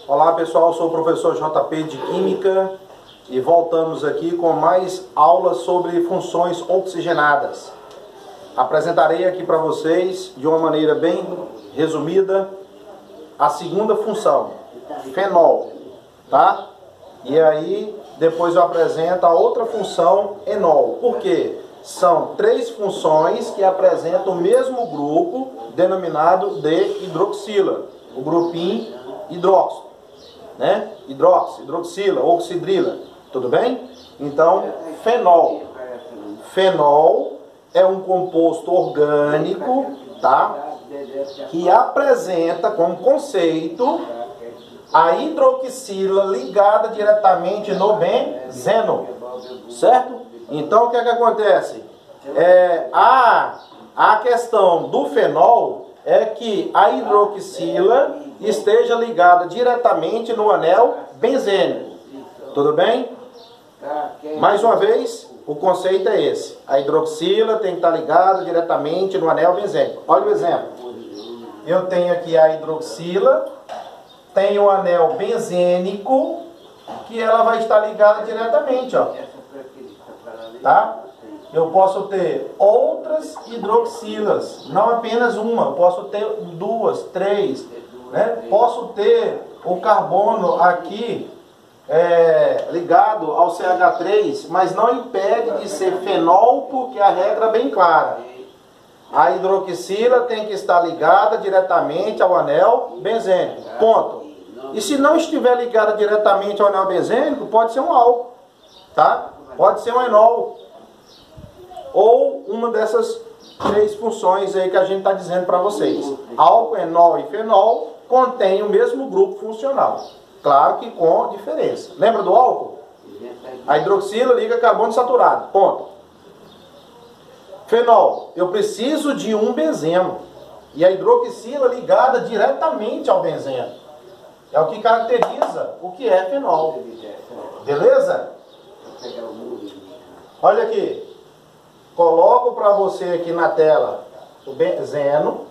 Olá pessoal, sou o professor JP de Química e voltamos aqui com mais aulas sobre funções oxigenadas. Apresentarei aqui para vocês, de uma maneira bem resumida, a segunda função, fenol, tá? E aí, depois eu apresento a outra função, enol. Por quê? São três funções que apresentam o mesmo grupo, denominado de hidroxila, o grupinho hidróxido, né? Hidroxila, oxidrila, tudo bem? Então, fenol. Fenol é um composto orgânico, tá? Que apresenta como conceito a hidroxila ligada diretamente no benzeno, certo? Então, o que é que acontece? A questão do fenol é que a hidroxila esteja ligada diretamente no anel benzênico. Tudo bem? Mais uma vez, o conceito é esse. A hidroxila tem que estar ligada diretamente no anel benzênico. Olha o exemplo. Eu tenho aqui a hidroxila, tenho o anel benzênico, que ela vai estar ligada diretamente, ó. Tá? Eu posso ter outras hidroxilas, não apenas uma, eu posso ter duas, três, né? Posso ter o carbono aqui ligado ao CH3, mas não impede de ser fenol, porque a regra é bem clara. A hidroxila tem que estar ligada diretamente ao anel benzênico, ponto. E se não estiver ligada diretamente ao anel benzênico, pode ser um álcool, tá? Pode ser um enol. Ou uma dessas três funções aí que a gente está dizendo para vocês. Álcool, enol e fenol contêm o mesmo grupo funcional. Claro que com diferença. Lembra do álcool? A hidroxila liga carbono saturado. Ponto. Fenol, eu preciso de um benzeno. E a hidroxila ligada diretamente ao benzeno. É o que caracteriza o que é fenol. Beleza? Olha aqui. Coloco para você aqui na tela o benzeno.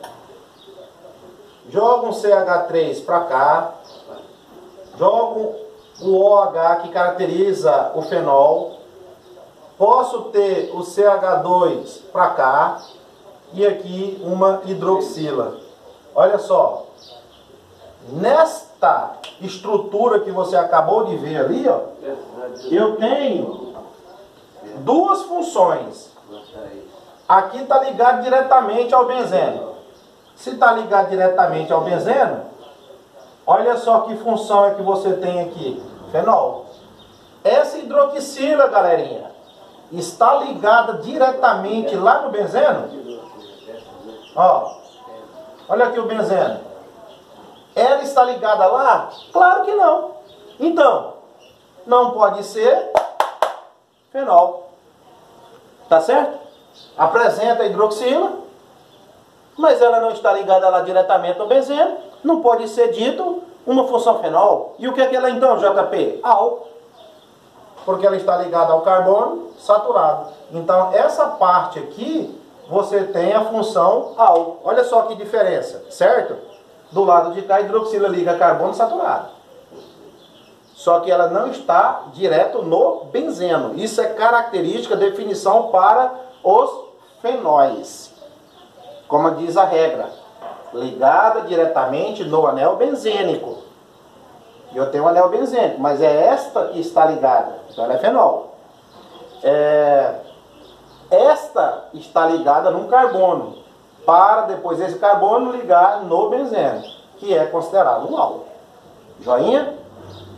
Jogo um CH3 para cá. Jogo o OH que caracteriza o fenol. Posso ter o CH2 para cá. E aqui uma hidroxila. Olha só. Nesta estrutura que você acabou de ver ali, ó, eu tenho duas funções. Aqui está ligado diretamente ao benzeno. Se está ligado diretamente ao benzeno, olha só que função é que você tem aqui. Fenol. Essa hidroxila, galerinha, está ligada diretamente lá no benzeno. Ó, olha aqui o benzeno. Ela está ligada lá? Claro que não. Então, não pode ser fenol. Tá certo? Apresenta a hidroxila, mas ela não está ligada lá diretamente no benzeno. Não pode ser dito uma função fenol. E o que é ela então, JP? Álcool. Porque ela está ligada ao carbono saturado. Então, essa parte aqui, você tem a função álcool. Olha só que diferença, certo? Do lado de cá, a hidroxila liga carbono saturado. Só que ela não está direto no benzeno. Isso é característica, definição para os fenóis. Como diz a regra, ligada diretamente no anel benzênico. Eu tenho um anel benzênico, mas é esta que está ligada. Então ela é fenol. Esta está ligada num carbono, para depois esse carbono ligar no benzeno, que é considerado um álcool. Joinha?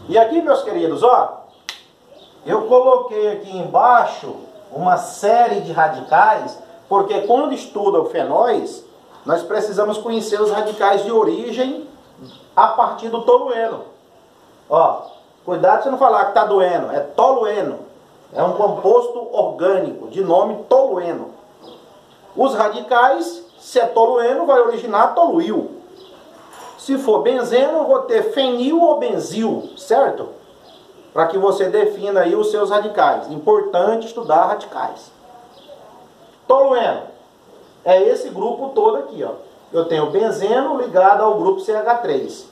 E aqui, meus queridos, ó, eu coloquei aqui embaixo uma série de radicais, porque quando estuda o fenóis, nós precisamos conhecer os radicais de origem a partir do tolueno. Ó, cuidado de você não falar que está doendo, é tolueno. É um composto orgânico de nome tolueno. Os radicais, se é tolueno, vai originar toluil. Se for benzeno, eu vou ter fenil ou benzil, certo? Para que você defina aí os seus radicais. Importante estudar radicais. Tolueno é esse grupo todo aqui, ó. Eu tenho benzeno ligado ao grupo CH3.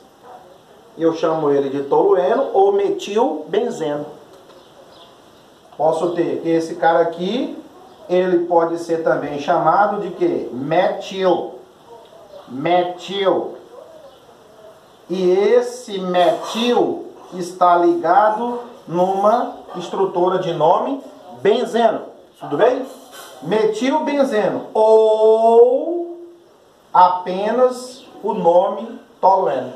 eu chamo ele de tolueno ou metilbenzeno. Posso ter que esse cara aqui, ele pode ser também chamado de quê? Metil. E esse metil está ligado numa estrutura de nome benzeno. Tudo bem? Metilbenzeno. Ou apenas o nome tolueno,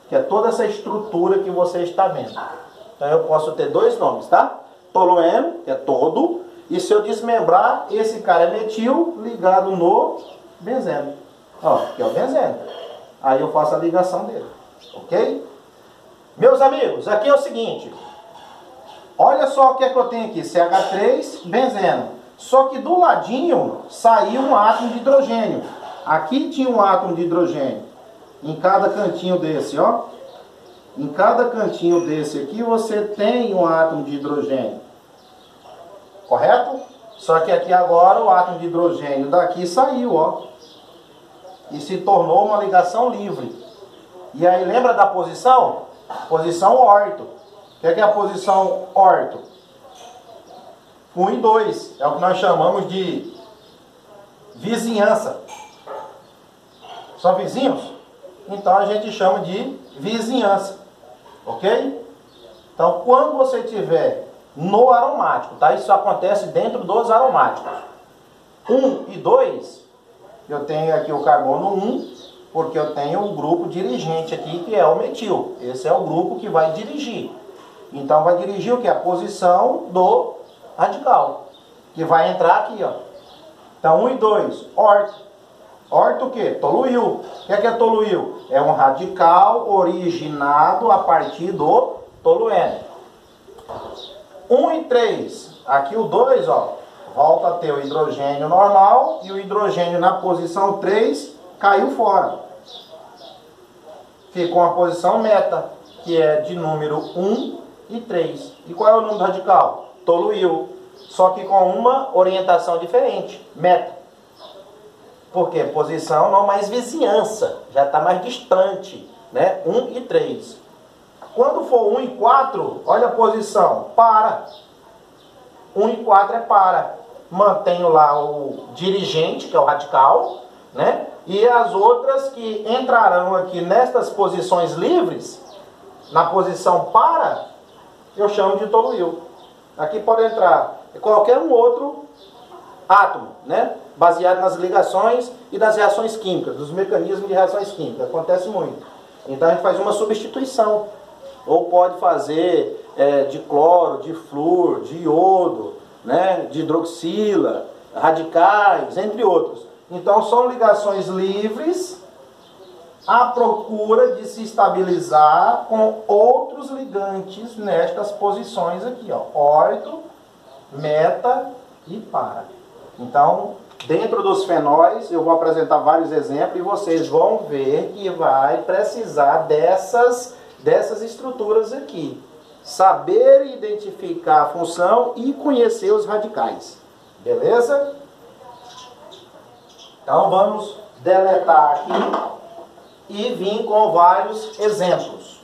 que é toda essa estrutura que você está vendo. Então eu posso ter dois nomes, tá? Tolueno, que é todo, e se eu desmembrar, esse cara é metil ligado no benzeno. Ó, que é o benzeno. Aí eu faço a ligação dele, ok? Meus amigos, aqui é o seguinte. Olha só o que é que eu tenho aqui, CH3, benzeno. Só que do ladinho saiu um átomo de hidrogênio. Aqui tinha um átomo de hidrogênio. Em cada cantinho desse, ó. Em cada cantinho desse aqui você tem um átomo de hidrogênio. Correto? Só que aqui agora o átomo de hidrogênio daqui saiu, ó. E se tornou uma ligação livre. E aí lembra da posição? Posição orto. O que é a posição orto? 1 e 2. É o que nós chamamos de vizinhança. São vizinhos? Então a gente chama de vizinhança. Ok? Então quando você tiver no aromático, tá? Isso acontece dentro dos aromáticos. 1 e 2, eu tenho aqui o carbono 1, porque eu tenho um grupo dirigente aqui, que é o metil. Esse é o grupo que vai dirigir. Então vai dirigir o que? A posição do radical, que vai entrar aqui, ó. Então 1 e 2, orto. Orto o quê? Toluil. O que é toluil? É um radical originado a partir do tolueno. 1 e 3, aqui o 2, ó, volta a ter o hidrogênio normal e o hidrogênio na posição 3 caiu fora. Ficou uma posição meta, que é de número 1 e 3. E qual é o número do radical? Toluil. Só que com uma orientação diferente, meta. Por quê? Posição não mais vizinhança, já está mais distante, né? 1 e 3. Quando for 1 e 4, olha a posição, para. 1 e 4 é para. Mantenho lá o dirigente, que é o radical, né? E as outras que entrarão aqui nestas posições livres, na posição para, eu chamo de toluil. Aqui pode entrar qualquer um outro átomo, né? Baseado nas ligações e das reações químicas, dos mecanismos de reações químicas. Acontece muito. Então a gente faz uma substituição. Ou pode fazer de cloro, de flúor, de iodo, né? De hidroxila, radicais, entre outros. Então são ligações livres à procura de se estabilizar com outros ligantes nestas posições aqui, ó. Orto, meta e para. Então, dentro dos fenóis, eu vou apresentar vários exemplos e vocês vão ver que vai precisar dessas estruturas aqui. Saber identificar a função e conhecer os radicais. Beleza? Então vamos deletar aqui e vir com vários exemplos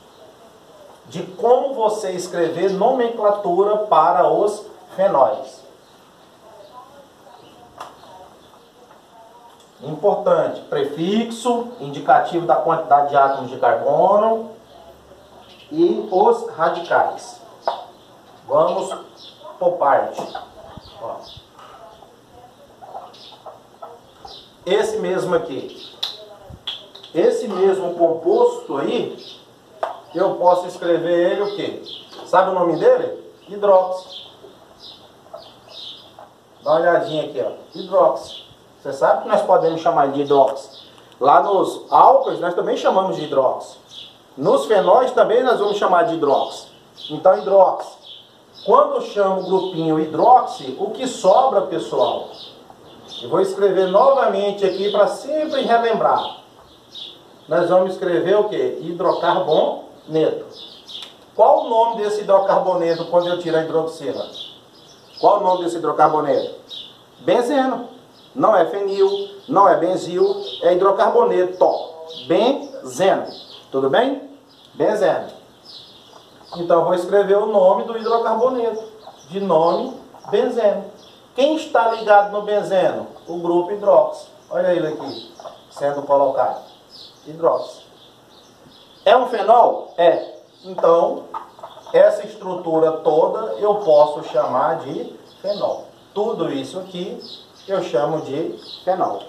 de como você escrever nomenclatura para os fenóis. Importante, prefixo, indicativo da quantidade de átomos de carbono e os radicais. Vamos por parte. Ó. Esse mesmo aqui. Esse mesmo composto aí, eu posso escrever ele o quê? Sabe o nome dele? Hidróxido. Dá uma olhadinha aqui, ó. Hidróxido. Você sabe que nós podemos chamar de hidróxido. Lá nos álcoois nós também chamamos de hidróxido. Nos fenóis também nós vamos chamar de hidróxido. Então hidróxido. Quando eu chamo o grupinho hidróxido, o que sobra, pessoal? Eu vou escrever novamente aqui para sempre relembrar. Nós vamos escrever o quê? Hidrocarboneto. Qual o nome desse hidrocarboneto quando eu tiro a hidroxila? Qual o nome desse hidrocarboneto? Benzeno. Não é fenil, não é benzil, é hidrocarboneto. Benzeno. Tudo bem? benzeno. Então, eu vou escrever o nome do hidrocarboneto, de nome benzeno. Quem está ligado no benzeno? O grupo hidróxido. Olha ele aqui, sendo colocado. Hidróxido. É um fenol? É. Então, essa estrutura toda eu posso chamar de fenol. Tudo isso aqui eu chamo de fenol.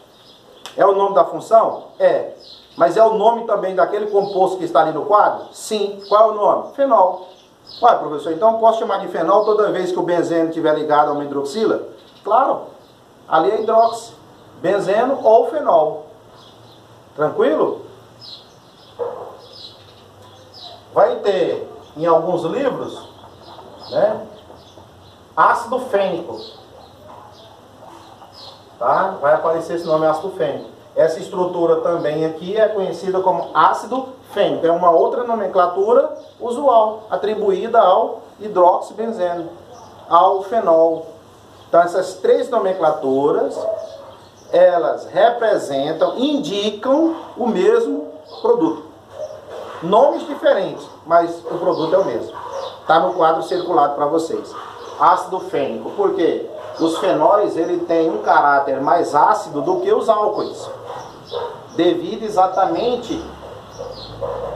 É o nome da função? É. Mas é o nome também daquele composto que está ali no quadro? Sim. Qual é o nome? Fenol. Ué, professor, então eu posso chamar de fenol toda vez que o benzeno estiver ligado a uma hidroxila? Claro. Ali é hidróxido. Benzeno ou fenol. Tranquilo? Vai ter em alguns livros, né, ácido fênico. Tá? Vai aparecer esse nome, ácido fênico. Essa estrutura também aqui é conhecida como ácido fênico. É uma outra nomenclatura usual, atribuída ao hidroxibenzeno, ao fenol. Então essas três nomenclaturas, elas representam, indicam o mesmo produto. Nomes diferentes, mas o produto é o mesmo. Está no quadro circulado para vocês. Ácido fênico, por quê? Os fenóis, ele tem um caráter mais ácido do que os álcoois, devido exatamente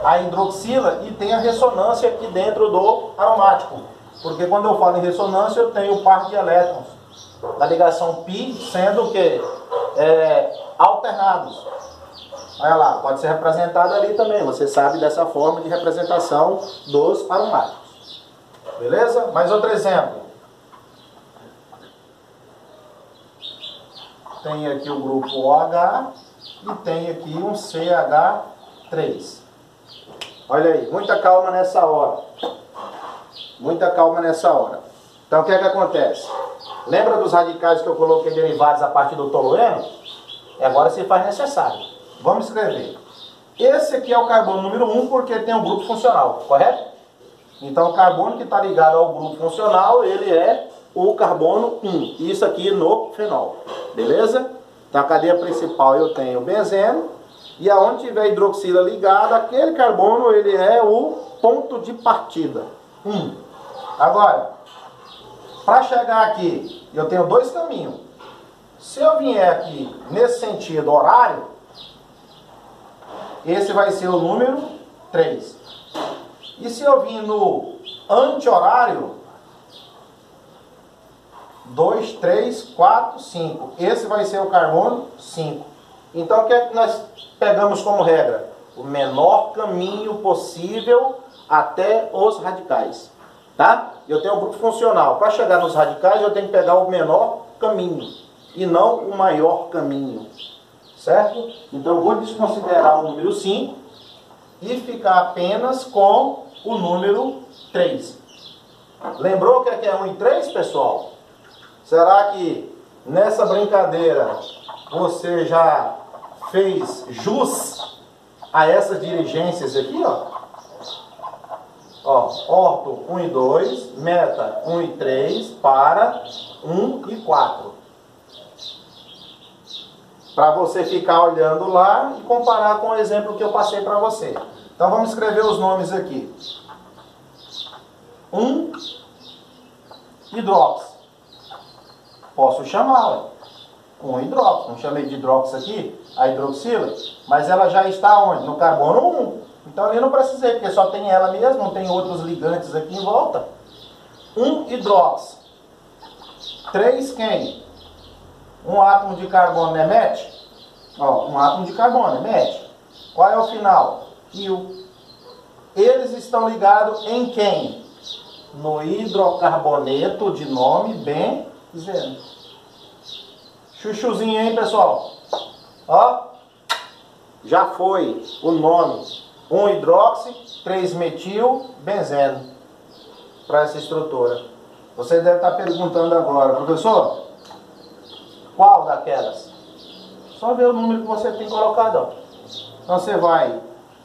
à hidroxila e tem a ressonância aqui dentro do aromático. Porque quando eu falo em ressonância, eu tenho o par de elétrons da ligação π sendo o quê? Alternados. Olha lá, pode ser representado ali também. Você sabe dessa forma de representação dos aromáticos. Beleza? Mais outro exemplo. Tem aqui o grupo OH e tem aqui um CH3. Olha aí, muita calma nessa hora. Muita calma nessa hora. Então o que é que acontece? Lembra dos radicais que eu coloquei derivados a partir do tolueno? Agora se faz necessário. Vamos escrever. Esse aqui é o carbono número 1 porque tem um grupo funcional, correto? Então o carbono que está ligado ao grupo funcional, ele é o carbono 1. Isso aqui no fenol. Beleza? Então a cadeia principal eu tenho o benzeno. E aonde tiver hidroxila ligada, aquele carbono, ele é o ponto de partida. 1. Agora, para chegar aqui, eu tenho dois caminhos. Se eu vier aqui nesse sentido horário, esse vai ser o número 3. E se eu vir no anti-horário, 2, 3, 4, 5. Esse vai ser o carbono 5. Então o que é que nós pegamos como regra? O menor caminho possível até os radicais. Tá? Eu tenho um grupo funcional. Para chegar nos radicais eu tenho que pegar o menor caminho e não o maior caminho. Certo? Então eu vou desconsiderar o número 5 e ficar apenas com o número 3. Lembrou o que é 1 e 3, pessoal? Será que nessa brincadeira você já fez jus a essas dirigências aqui, ó? Ó, orto 1 e 2, meta 1 e 3, para 1 e 4. Para você ficar olhando lá e comparar com o exemplo que eu passei para você. Então vamos escrever os nomes aqui. 1 hidróxido. Posso chamar, um hidróxido. Não chamei de hidróxido aqui, a hidroxila, mas ela já está onde? No carbono 1. Então ali eu não precisei, porque só tem ela mesmo, não tem outros ligantes aqui em volta. 1 hidróxido. 3 quem? Um átomo de carbono emete? Ó, um átomo de carbono emete. Qual é o final? Io. Eles estão ligados em quem? No hidrocarboneto de nome benzeno. Chuchuzinho, hein, pessoal? Ó, já foi o nome 1 hidróxido, 3 metil, benzeno. Para essa estrutura. Você deve estar perguntando agora, professor, qual daquelas? Só ver o número que você tem colocado, ó. Então você vai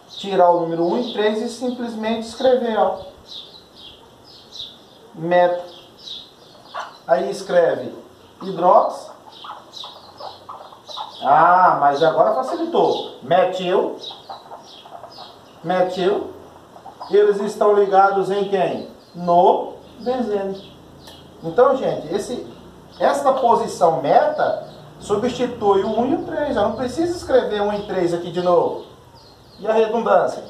tirar o número 1 e 3 e simplesmente escrever, ó. Meta. Aí escreve hidróxido. Ah, mas agora facilitou. Metil. Metil. eles estão ligados em quem? No benzeno. Então, gente, essa posição meta substitui o 1 e o 3. Eu não preciso escrever 1 e 3 aqui de novo. E a redundância?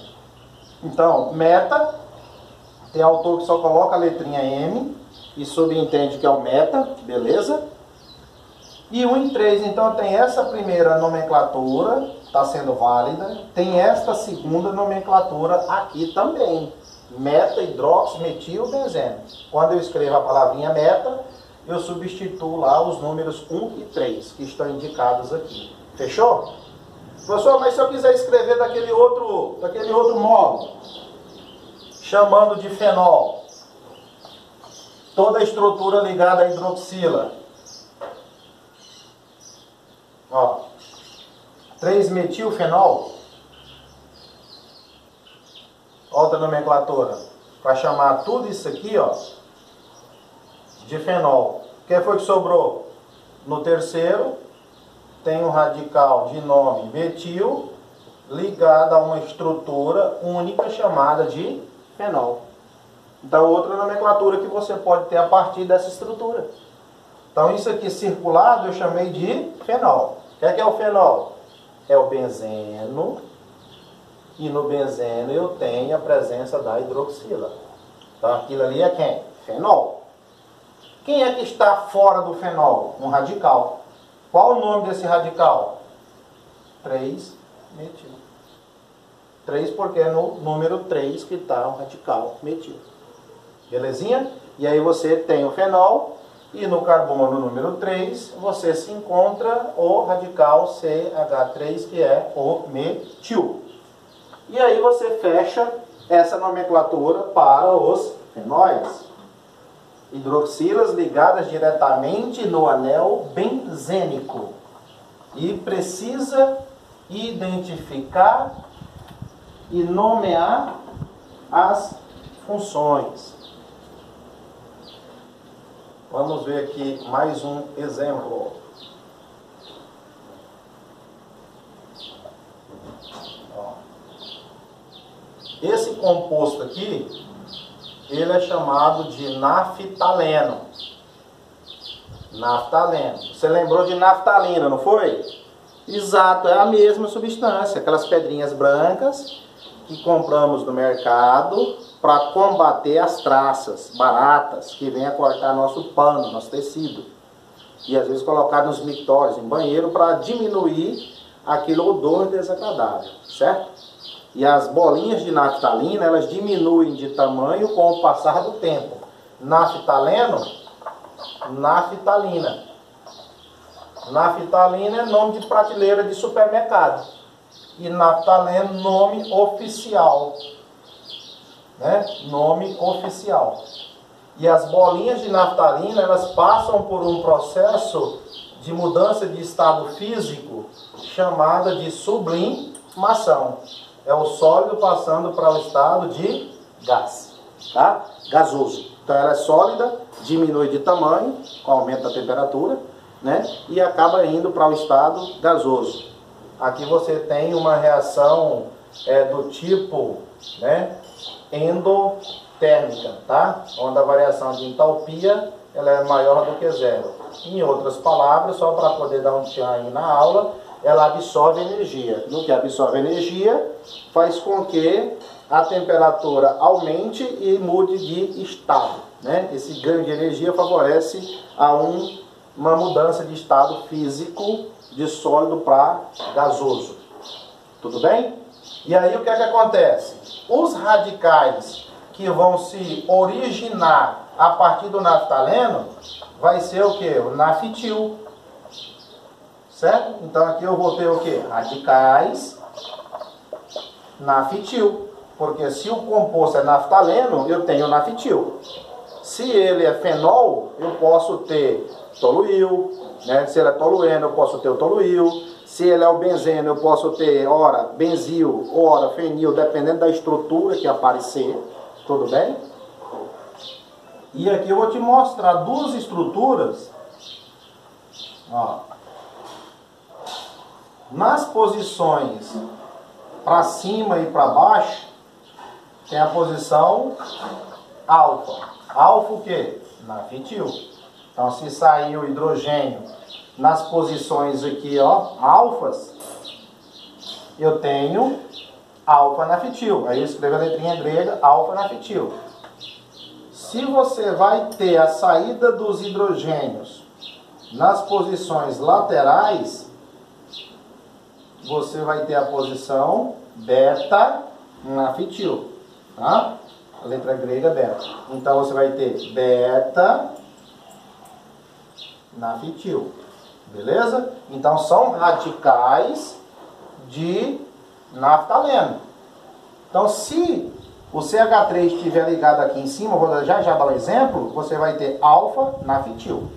Então, meta, tem autor que só coloca a letrinha M e subentende que é o meta, beleza? E 1 e 3, então tem essa primeira nomenclatura, está sendo válida, tem esta segunda nomenclatura aqui também. Meta, hidroximetil, benzeno. Quando eu escrevo a palavrinha meta, eu substituo lá os números 1 e 3, que estão indicados aqui. Fechou? Professor, mas se eu quiser escrever daquele outro modo, chamando de fenol, toda a estrutura ligada à hidroxila, ó, 3-metilfenol, outra nomenclatura, para chamar tudo isso aqui, ó, de fenol. O que foi que sobrou? No terceiro, tem um radical de nome metil, ligado a uma estrutura única chamada de fenol. Então, outra nomenclatura que você pode ter a partir dessa estrutura. Então, isso aqui circulado eu chamei de fenol. O que é o fenol? É o benzeno, e no benzeno eu tenho a presença da hidroxila. Então, aquilo ali é quem? Fenol. Quem é que está fora do fenol? Um radical. Qual o nome desse radical? 3-metil. 3 porque é no número 3 que está o radical metil. Belezinha? E aí você tem o fenol, e no carbono número 3 você se encontra o radical CH3, que é o metil. E aí você fecha essa nomenclatura para os fenóis. Hidroxilas ligadas diretamente no anel benzênico. E precisa identificar e nomear as funções. Vamos ver aqui mais um exemplo. Esse composto aqui, ele é chamado de naftaleno. Naftaleno. Você lembrou de naftalina, não foi? Exato, é a mesma substância. Aquelas pedrinhas brancas que compramos no mercado para combater as traças baratas que vêm a cortar nosso pano, nosso tecido. E às vezes colocar nos mictórios, em banheiro, para diminuir aquele odor desagradável, certo? E as bolinhas de naftalina, elas diminuem de tamanho com o passar do tempo. Naftaleno, naftalina. Naftalina é nome de prateleira de supermercado. E naftaleno, nome oficial. Né? Nome oficial. E as bolinhas de naftalina, elas passam por um processo de mudança de estado físico chamada de sublimação. É o sólido passando para o estado de gás, tá? Gasoso. Então ela é sólida, diminui de tamanho, com aumento da temperatura, né? E acaba indo para o estado gasoso. Aqui você tem uma reação do tipo, né, endotérmica, tá? Onde a variação de entalpia ela é maior do que zero. Em outras palavras, só para poder dar um tchan aí na aula, ela absorve energia. No que absorve energia, faz com que a temperatura aumente e mude de estado, né? Esse ganho de energia favorece a uma mudança de estado físico de sólido para gasoso. Tudo bem? E aí o que é que acontece? Os radicais que vão se originar a partir do naftaleno vai ser o que? O naftil. Certo? Então aqui eu vou ter o que? Radicais naftil. Porque se o composto é naftaleno, eu tenho naftil. Se ele é fenol, eu posso ter toluil. Né? Se ele é tolueno, eu posso ter o toluil. Se ele é o benzeno, eu posso ter ora benzil, ora fenil, dependendo da estrutura que aparecer. Tudo bem? E aqui eu vou te mostrar duas estruturas. Ó. Nas posições para cima e para baixo, tem a posição alfa. Alfa o quê? Nafitil. Então, se sair o hidrogênio nas posições aqui, ó, alfas, eu tenho alfa nafitil. Aí eu escrevo a letrinha grega, alfa nafitil. Se você vai ter a saída dos hidrogênios nas posições laterais, você vai ter a posição beta nafitil, tá? A letra grega beta. Então você vai ter beta nafitil, beleza? Então são radicais de naftaleno. Então se o CH3 estiver ligado aqui em cima, vou já dar um exemplo, você vai ter alfa nafitil.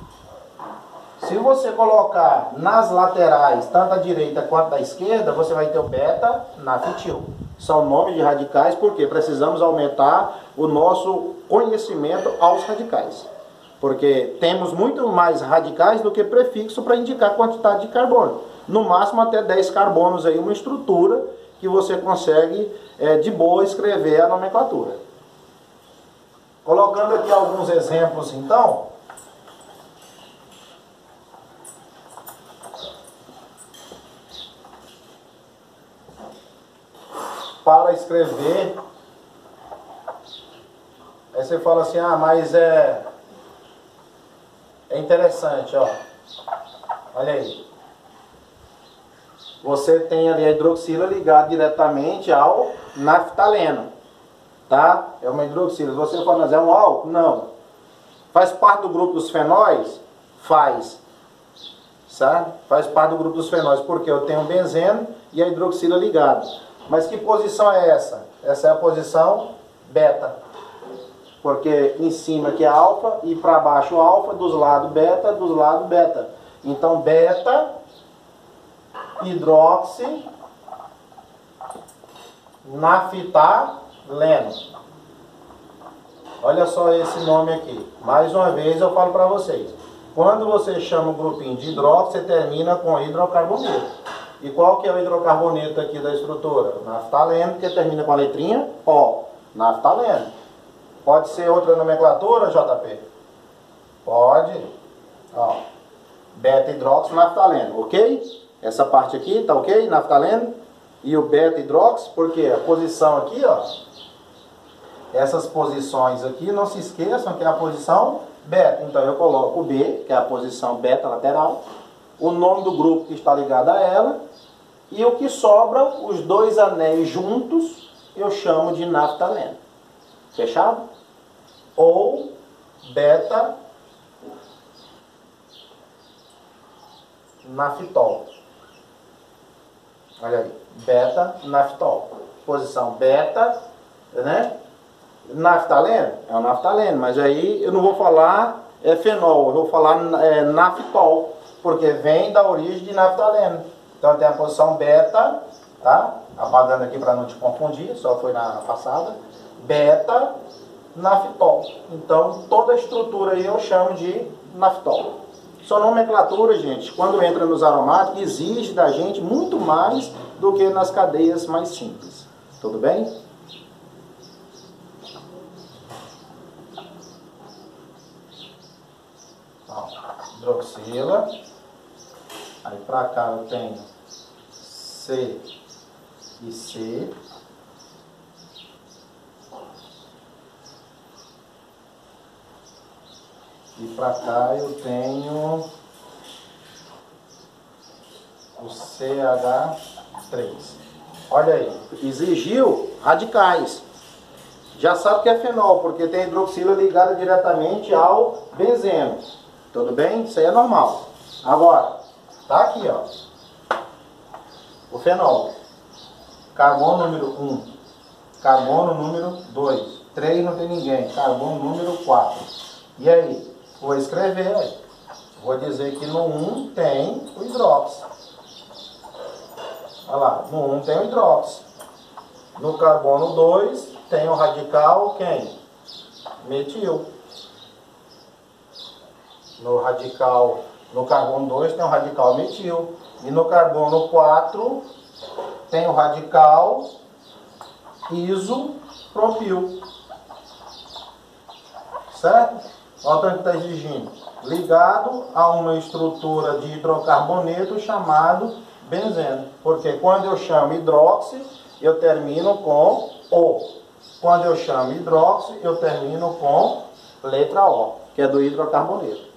Se você colocar nas laterais, tanto a direita quanto a esquerda, você vai ter o beta nafitil. São nomes de radicais porque precisamos aumentar o nosso conhecimento aos radicais. Porque temos muito mais radicais do que prefixo para indicar a quantidade de carbono. No máximo até 10 carbonos aí, uma estrutura que você consegue de boa escrever a nomenclatura. Colocando aqui alguns exemplos então. Para escrever, aí você fala assim, ah, mas é interessante, ó. Olha aí. Você tem ali a hidroxila ligada diretamente ao naftaleno, tá? É uma hidroxila. Você fala, mas é um álcool? Não. Faz parte do grupo dos fenóis? Faz. Sabe? Faz parte do grupo dos fenóis, porque eu tenho o benzeno e a hidroxila ligada. Mas que posição é essa? Essa é a posição beta. Porque em cima aqui é alfa e para baixo alfa, dos lados beta, dos lados beta. Então beta, hidroxi, naftaleno. Olha só esse nome aqui. Mais uma vez eu falo para vocês. Quando você chama o grupinho de hidróxido, você termina com hidrocarboneto. E qual que é o hidrocarboneto aqui da estrutura? Naftaleno, que termina com a letrinha O. Naftaleno. Pode ser outra nomenclatura, JP? Pode. Ó. Beta-hidroxi, naftaleno, ok? Essa parte aqui, tá ok? Naftaleno. E o beta-hidroxi, porque a posição aqui, ó. Essas posições aqui, não se esqueçam que é a posição beta. Então eu coloco o B, que é a posição beta lateral. O nome do grupo que está ligado a ela. E o que sobra, os dois anéis juntos, eu chamo de naftaleno. Fechado? Ou beta naftol. Olha aí, beta naftol. Posição beta, né? Naftaleno? É o naftaleno, mas aí eu não vou falar fenol, eu vou falar naftol, porque vem da origem de naftaleno. Então tem a posição beta, tá? Apagando aqui para não te confundir, só foi na passada. Beta naftol. Então toda a estrutura aí eu chamo de naftol. Sua nomenclatura, gente, quando entra nos aromáticos, exige da gente muito mais do que nas cadeias mais simples. Tudo bem? Ó, hidroxila. Aí pra cá eu tenho C e C. E pra cá eu tenho o CH3. Olha aí, exigiu radicais. Já sabe que é fenol, porque tem hidroxila ligada diretamente ao benzeno. Tudo bem? Isso aí é normal. Agora, tá aqui, ó. O fenol. Carbono número 1. Carbono número 2. 3 não tem ninguém. Carbono número 4. E aí? Vou escrever aí. Vou dizer que no 1 tem o hidróxido. Olha lá. No 1 tem o hidróxido. No carbono 2 tem o radical quem? Metil. No carbono 2 tem o radical metil. E no carbono 4 tem o radical iso propil. Certo? Olha o tanto que está exigindo. Ligado a uma estrutura de hidrocarboneto chamado benzeno. Porque quando eu chamo hidróxido, eu termino com O. Quando eu chamo hidróxido, eu termino com letra O, que é do hidrocarboneto.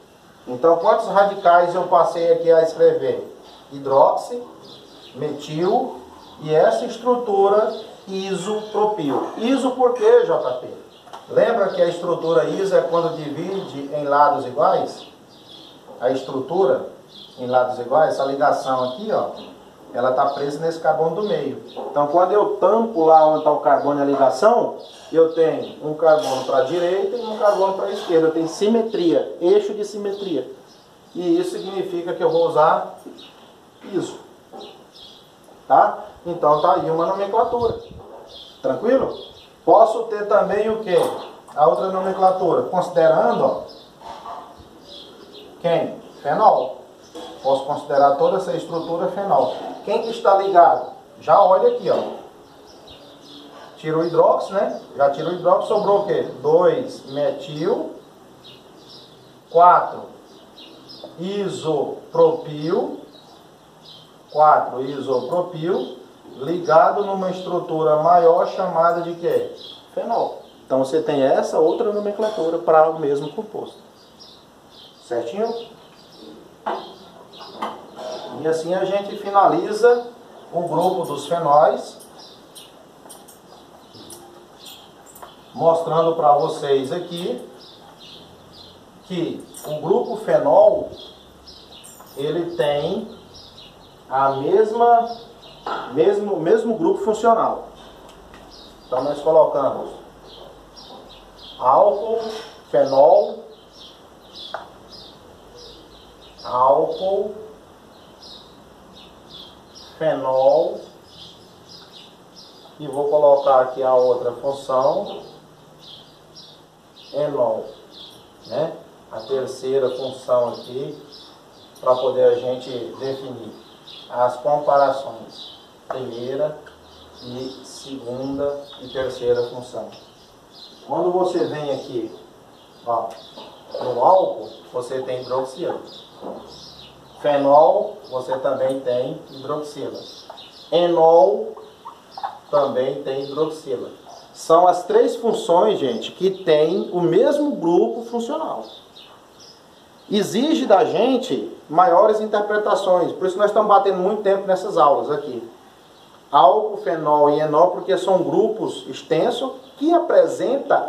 Então, quantos radicais eu passei aqui a escrever? Hidróxido, metil e essa estrutura isopropil. Iso por quê, JP? Lembra que a estrutura iso é quando divide em lados iguais? A estrutura em lados iguais, essa ligação aqui, ó, ela está presa nesse carbono do meio. Então, quando eu tampo lá onde está o carbono e a ligação, eu tenho um carbono para a direita e um carbono para a esquerda. Eu tenho simetria, eixo de simetria. E isso significa que eu vou usar iso. Tá? Então, tá aí uma nomenclatura. Tranquilo? Posso ter também o quê? A outra nomenclatura. Considerando, ó, quem? Fenol. Posso considerar toda essa estrutura fenol. Quem que está ligado? Já olha aqui, ó. Tira o hidróxido, né? Já tirou o hidróxido, sobrou o quê? 2 metil, 4 isopropil, 4 isopropil, ligado numa estrutura maior chamada de quê? Fenol. Então você tem essa outra nomenclatura para o mesmo composto. Certinho? E assim a gente finaliza o grupo dos fenóis, mostrando para vocês aqui que o grupo fenol ele tem a mesmo grupo funcional. Então nós colocamos álcool, fenol, e vou colocar aqui a outra função, enol, né? A terceira função aqui, para poder a gente definir as comparações, primeira e segunda e terceira função. Quando você vem aqui, ó, no álcool, você tem hidroxila. Fenol, você também tem hidroxila. Enol também tem hidroxila. São as três funções, gente, que têm o mesmo grupo funcional. Exige da gente maiores interpretações, por isso nós estamos batendo muito tempo nessas aulas aqui. Álcool, fenol e enol, porque são grupos extensos que apresentam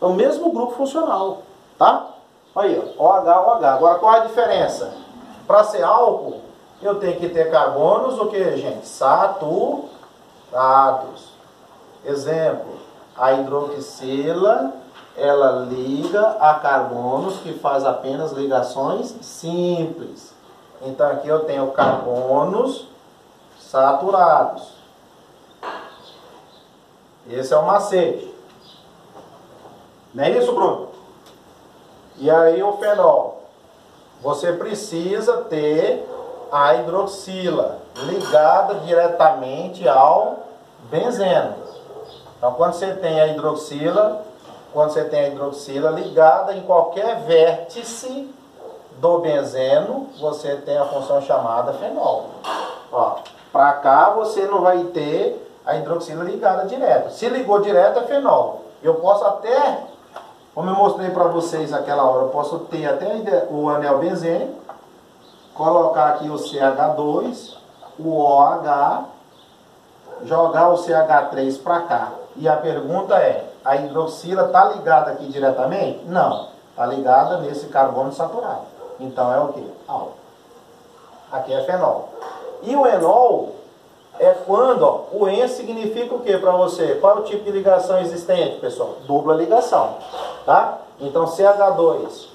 o mesmo grupo funcional, tá? Aí, ó, OH, OH. Agora, qual é a diferença? Para ser álcool, eu tenho que ter carbonos, o que, gente? Saturados. Exemplo, a hidroxila, ela liga a carbonos que faz apenas ligações simples. Então, aqui eu tenho carbonos saturados. Esse é o macete. Não é isso, Bruno? E aí o fenol? Você precisa ter a hidroxila ligada diretamente ao benzeno. Então, quando você tem a hidroxila ligada em qualquer vértice do benzeno, você tem a função chamada fenol. Ó, para cá você não vai ter a hidroxila ligada direto. Se ligou direto é fenol. Eu posso até, como eu mostrei para vocês aquela hora, eu posso ter até o anel benzênico, colocar aqui o CH2, o OH, jogar o CH3 para cá. E a pergunta é, a hidroxila está ligada aqui diretamente? Não, está ligada nesse carbono saturado. Então é o que? Álcool. Aqui é fenol. E o enol é quando, ó, o en significa o que para você? Qual é o tipo de ligação existente, pessoal? Dupla ligação, tá? Então CH2,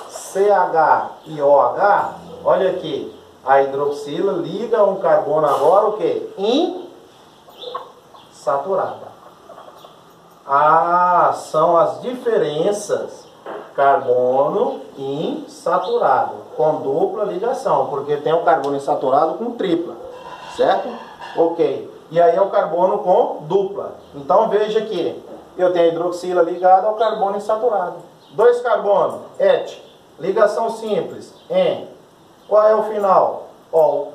CH e OH, olha aqui, a hidroxila liga um carbono agora o que? Insaturada. Ah, são as diferenças carbono insaturado, com dupla ligação, porque tem o carbono insaturado com tripla, certo? Ok. E aí é o carbono com dupla. Então veja que eu tenho a hidroxila ligada ao carbono insaturado. 2 carbono, et. Ligação simples, en. Qual é o final? Ol.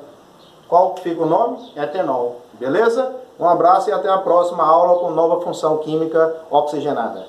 Qual que fica o nome? Etenol. Beleza? Um abraço e até a próxima aula com nova função química oxigenada.